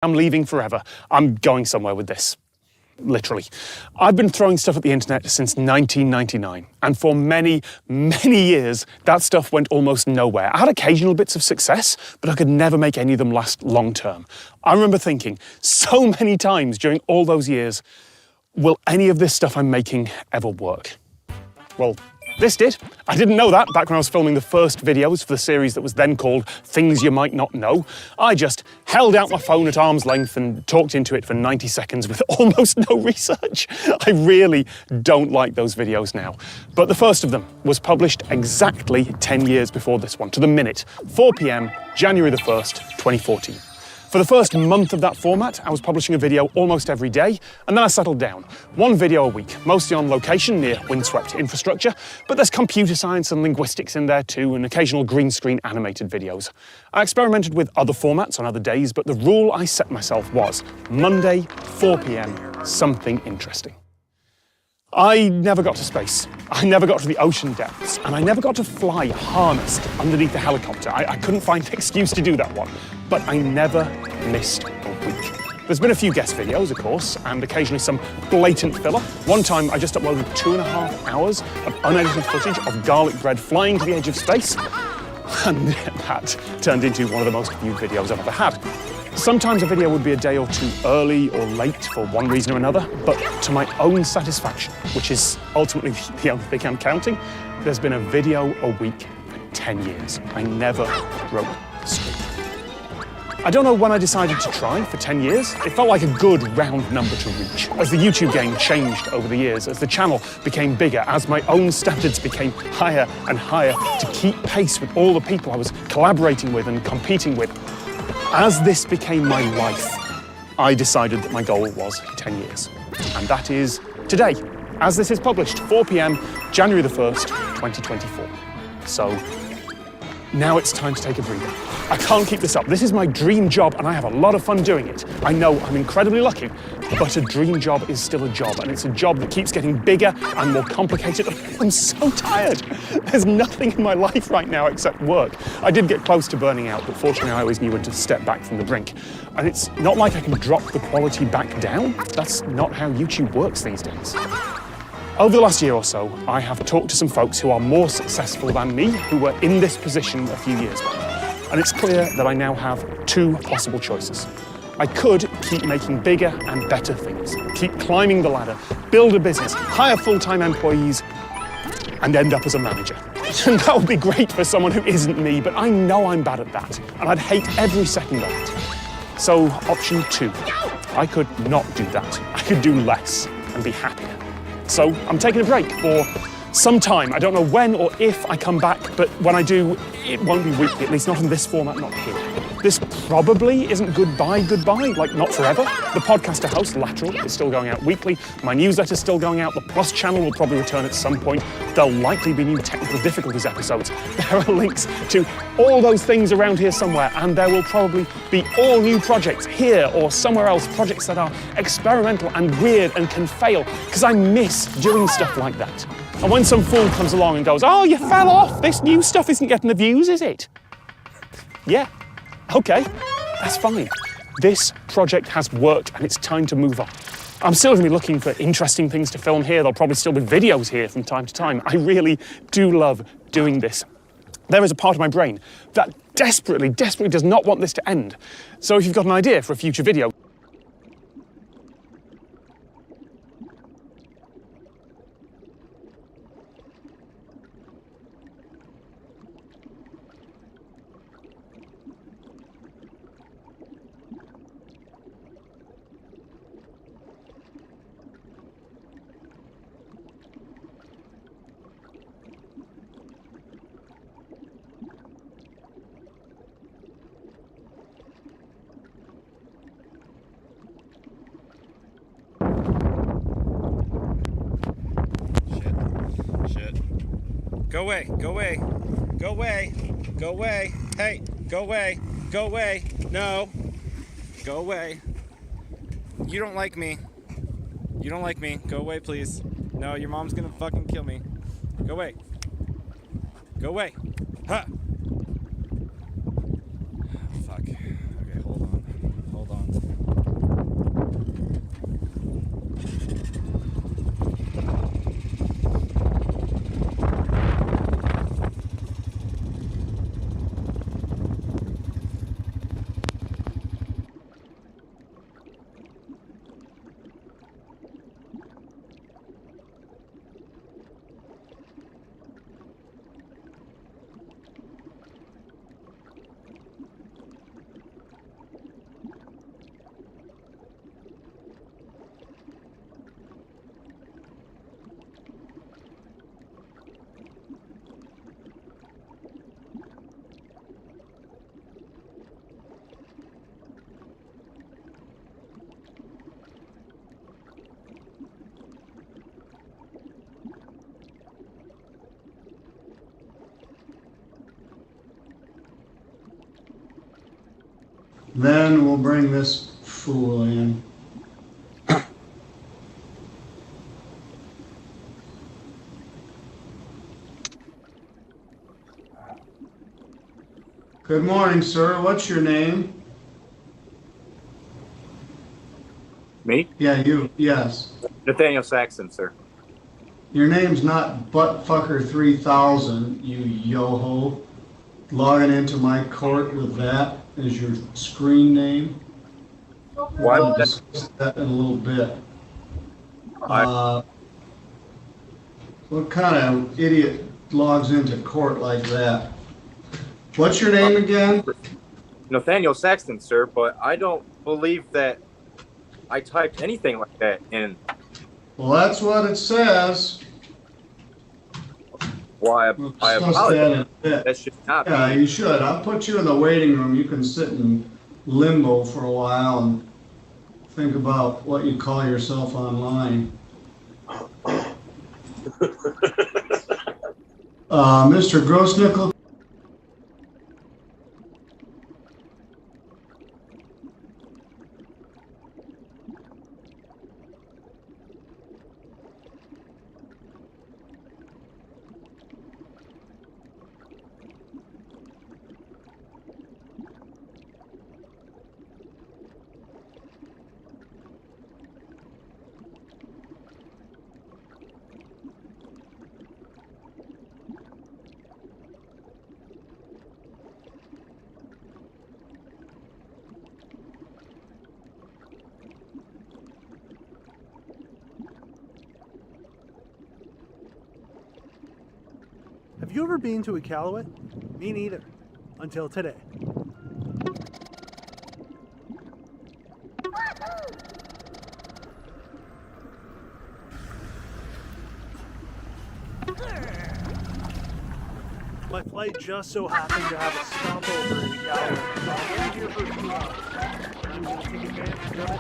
I'm leaving forever. I'm going somewhere with this. Literally. I've been throwing stuff at the internet since 1999, and for many, many years, that stuff went almost nowhere. I had occasional bits of success, but I could never make any of them last long term. I remember thinking so many times during all those years, will any of this stuff I'm making ever work? Well, this did. I didn't know that back when I was filming the first videos for the series that was then called Things You Might Not Know. I just held out my phone at arm's length and talked into it for 90 seconds with almost no research. I really don't like those videos now. But the first of them was published exactly 10 years before this one, to the minute, 4 p.m, January the 1st, 2014. For the first month of that format, I was publishing a video almost every day, and then I settled down. One video a week, mostly on location near windswept infrastructure, but there's computer science and linguistics in there too, and occasional green screen animated videos. I experimented with other formats on other days, but the rule I set myself was Monday, 4 p.m, something interesting. I never got to space, I never got to the ocean depths, and I never got to fly harnessed underneath a helicopter. I couldn't find an excuse to do that one, but I never missed a week. There's been a few guest videos, of course, and occasionally some blatant filler. One time I just uploaded 2.5 hours of unedited footage of garlic bread flying to the edge of space, and that turned into one of the most viewed videos I've ever had. Sometimes a video would be a day or two early or late for one reason or another, but to my own satisfaction, which is ultimately the only thing I'm counting, there's been a video a week for 10 years. I never broke the streak. I don't know when I decided to try for 10 years. It felt like a good round number to reach. As the YouTube game changed over the years, as the channel became bigger, as my own standards became higher and higher to keep pace with all the people I was collaborating with and competing with, as this became my life, I decided that my goal was 10 years. And that is today, as this is published, 4 p.m, January the 1st, 2024. So now it's time to take a breather. I can't keep this up. This is my dream job and I have a lot of fun doing it. I know I'm incredibly lucky, but a dream job is still a job, and it's a job that keeps getting bigger and more complicated. I'm so tired. There's nothing in my life right now except work. I did get close to burning out, but fortunately I always knew when to step back from the brink. And it's not like I can drop the quality back down. That's not how YouTube works these days. Over the last year or so, I have talked to some folks who are more successful than me, who were in this position a few years back. And it's clear that I now have two possible choices. I could keep making bigger and better things, keep climbing the ladder, build a business, hire full-time employees, and end up as a manager. And that would be great for someone who isn't me, but I know I'm bad at that, and I'd hate every second of it. So, option two, I could not do that. I could do less and be happier. So I'm taking a break for some time. I don't know when or if I come back, but when I do, it won't be weekly, at least not in this format, not here. This probably isn't goodbye, like not forever. The podcast I host, Lateral, is still going out weekly. My newsletter's still going out. The Plus channel will probably return at some point. There'll likely be new technical difficulties episodes. There are links to all those things around here somewhere, and there will probably be all new projects here or somewhere else, projects that are experimental and weird and can fail, because I miss doing stuff like that. And when some fool comes along and goes, "Oh, you fell off, this new stuff isn't getting the views, is it?" Yeah. Okay, that's fine. This project has worked and it's time to move on. I'm still going to be looking for interesting things to film here. There'll probably still be videos here from time to time. I really do love doing this. There is a part of my brain that desperately does not want this to end. So if you've got an idea for a future video, Go away, go away, go away, go away, hey, go away, go away, no, go away. You don't like me. You don't like me. Go away, please. No, your mom's gonna fucking kill me. Go away. Go away. Huh. Fuck. Okay, hold on. Then we'll bring this fool in. Good morning, sir. What's your name? Me? Yeah, you. Yes. Nathaniel Saxon, sir. Your name's not Buttfucker3000, you yo-ho. Logging into my court with that as your screen name. Why We'll would that? discuss that in a little bit. I, What kind of idiot logs into court like that? What's your name again? Nathaniel Saxton, sir, but I don't believe that I typed anything like that in. Well, that's what it says. Why, We'll I discuss apologize. that in a bit. That should not Yeah, be. you should. I'll put you in the waiting room. You can sit in limbo for a while and think about what you call yourself online. Mr. Grossnickel? Have you ever been to Iqaluit? Me neither. Until today. My flight just so happened to have a stopover in Iqaluit. So I'll be here for a few hours. I'm going to take advantage of it.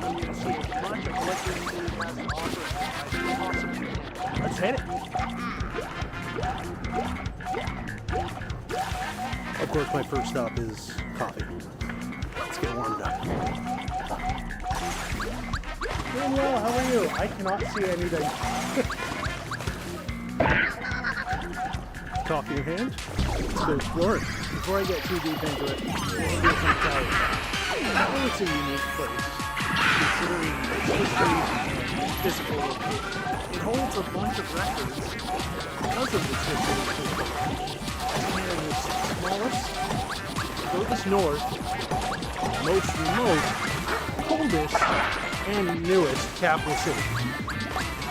I'm going to see as much of what this city has to offer as possible. Let's hit it. Of course, my first stop is coffee. Let's get warmed up. Doing well, how are you? I cannot see anything. Coffee in hand? Let's go explore it. Before I get too deep into it, let's do some Iqaluit. Iqaluit's a unique place, considering its history and physical location. It holds a bunch of records because of its history and physical location. Here is the smallest, furthest north, most remote, coldest, and newest capital city.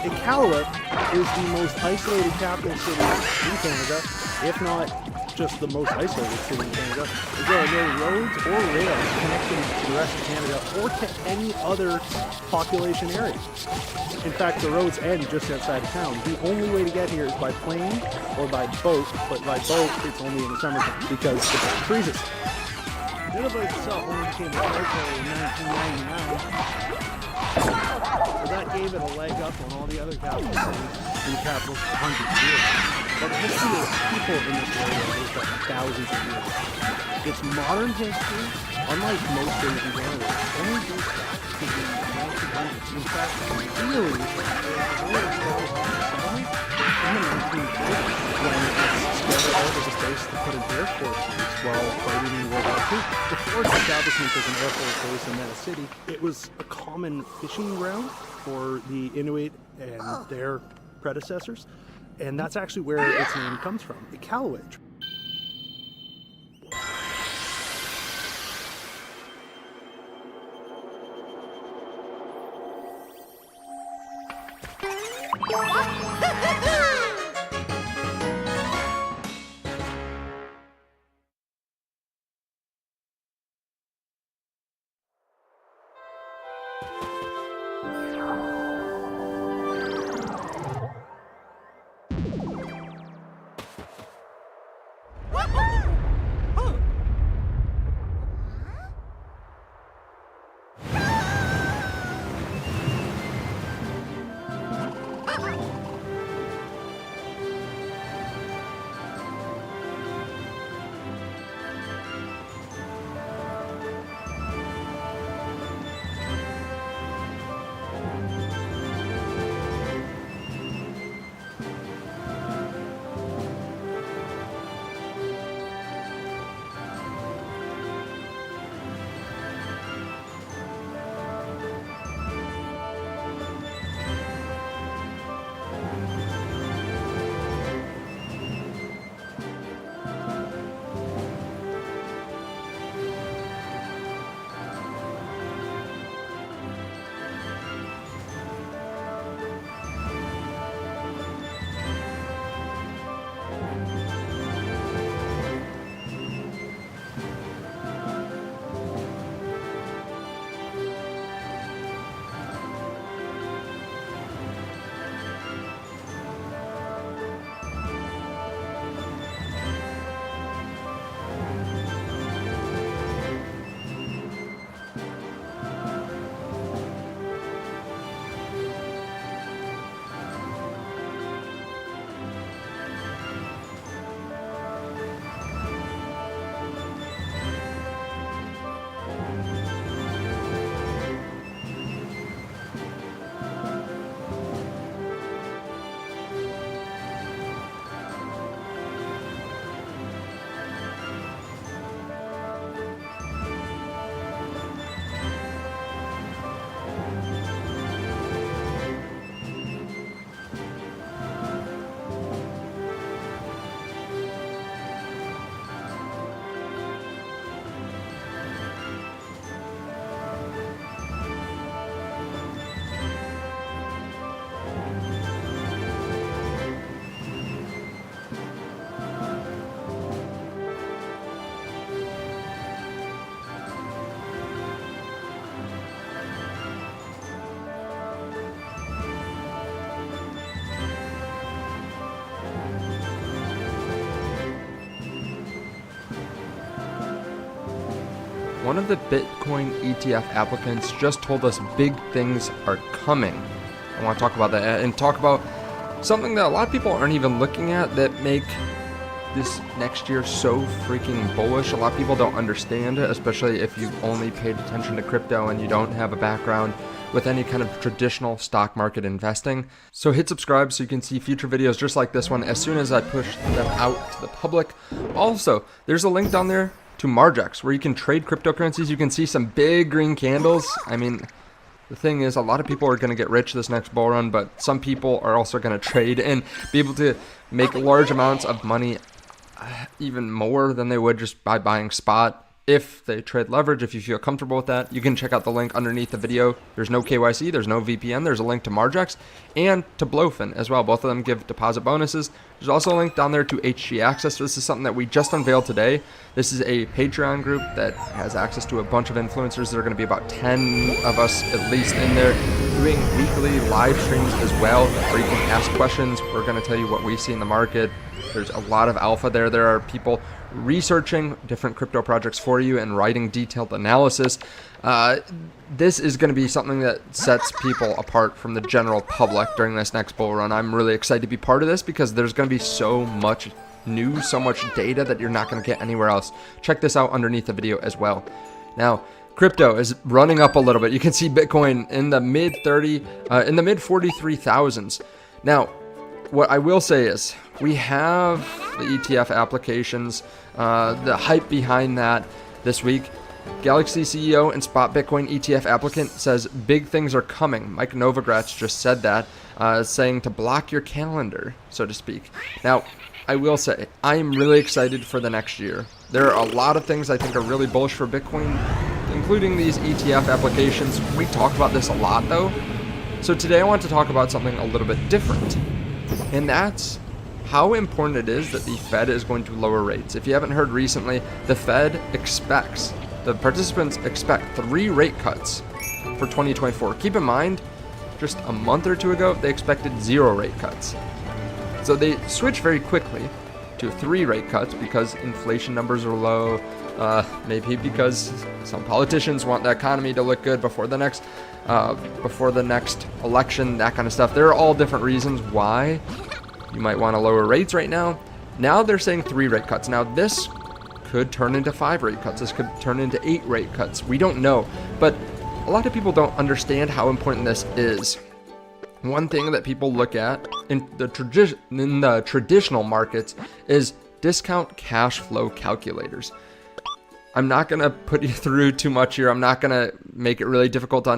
Iqaluit is the most isolated capital city in Canada, if not just the most isolated city in Canada. There are no roads or rails connecting to the rest of Canada or to any other population area. In fact, the roads end just outside of town. The only way to get here is by plane or by boat, but by boat it's only in the summertime because the boat freezes. Nunavut itself only became a territory in 1999. So that gave it a leg up on all the other capital cities and capitals for hundreds of years. But the history of people in this area goes back thousands of years. Its modern history, unlike most cities in Canada, only goes back to the 1900s. In fact, really, it was really established in the 1940s when it was scattered out as a base to put an Air Force base while fighting in World War II. Before its establishment as an Air Force base and then a city, it was a common fishing ground for the Inuit and their predecessors. And that's actually where its name comes from, Iqaluit. one of the Bitcoin ETF applicants just told us big things are coming. I want to talk about that and talk about something that a lot of people aren't even looking at that make this next year so freaking bullish. A lot of people don't understand it, especially if you've only paid attention to crypto and you don't have a background with any kind of traditional stock market investing. So hit subscribe so you can see future videos just like this one as soon as I push them out to the public. Also, there's a link down there to Margex where you can trade cryptocurrencies. You can see some big green candles. I mean, the thing is, a lot of people are going to get rich this next bull run, but some people are also going to trade and be able to make large amounts of money, even more than they would just by buying spot. If they trade leverage, if you feel comfortable with that, you can check out the link underneath the video. There's no KYC, there's no VPN, there's a link to Margex and to Blowfin as well. Both of them give deposit bonuses. There's also a link down there to HG Access. This is something that we just unveiled today. This is a Patreon group that has access to a bunch of influencers. There are going to be about 10 of us at least in there doing weekly live streams as well, where you can ask questions. We're going to tell you what we see in the market. There's a lot of alpha there. There are people researching different crypto projects for you and writing detailed analysis. This is going to be something that sets people apart from the general public during this next bull run. I'm really excited to be part of this because there's going to be so much news, so much data that you're not going to get anywhere else. Check this out underneath the video as well. Now, crypto is running up a little bit. You can see Bitcoin in the mid 43,000s. Now, what I will say is we have the ETF applications, the hype behind that this week. Galaxy CEO and spot Bitcoin ETF applicant says big things are coming. Mike Novogratz just said that, saying to block your calendar, so to speak. Now, I will say, I am really excited for the next year. There are a lot of things I think are really bullish for Bitcoin, including these ETF applications. We talk about this a lot though. So today I want to talk about something a little bit different. And that's how important it is that the Fed is going to lower rates. If you haven't heard recently, the participants expect 3 rate cuts for 2024. Keep in mind, just a month or two ago, they expected 0 rate cuts. So they switched very quickly to 3 rate cuts because inflation numbers are low, maybe because some politicians want the economy to look good before the next election, that kind of stuff. There are all different reasons why you might want to lower rates right now. Now they're saying 3 rate cuts. Now this could turn into 5 rate cuts. This could turn into 8 rate cuts. We don't know, but a lot of people don't understand how important this is. One thing that people look at in the traditional markets is discount cash flow calculators. I'm not going to put you through too much here. I'm not going to make it really difficult to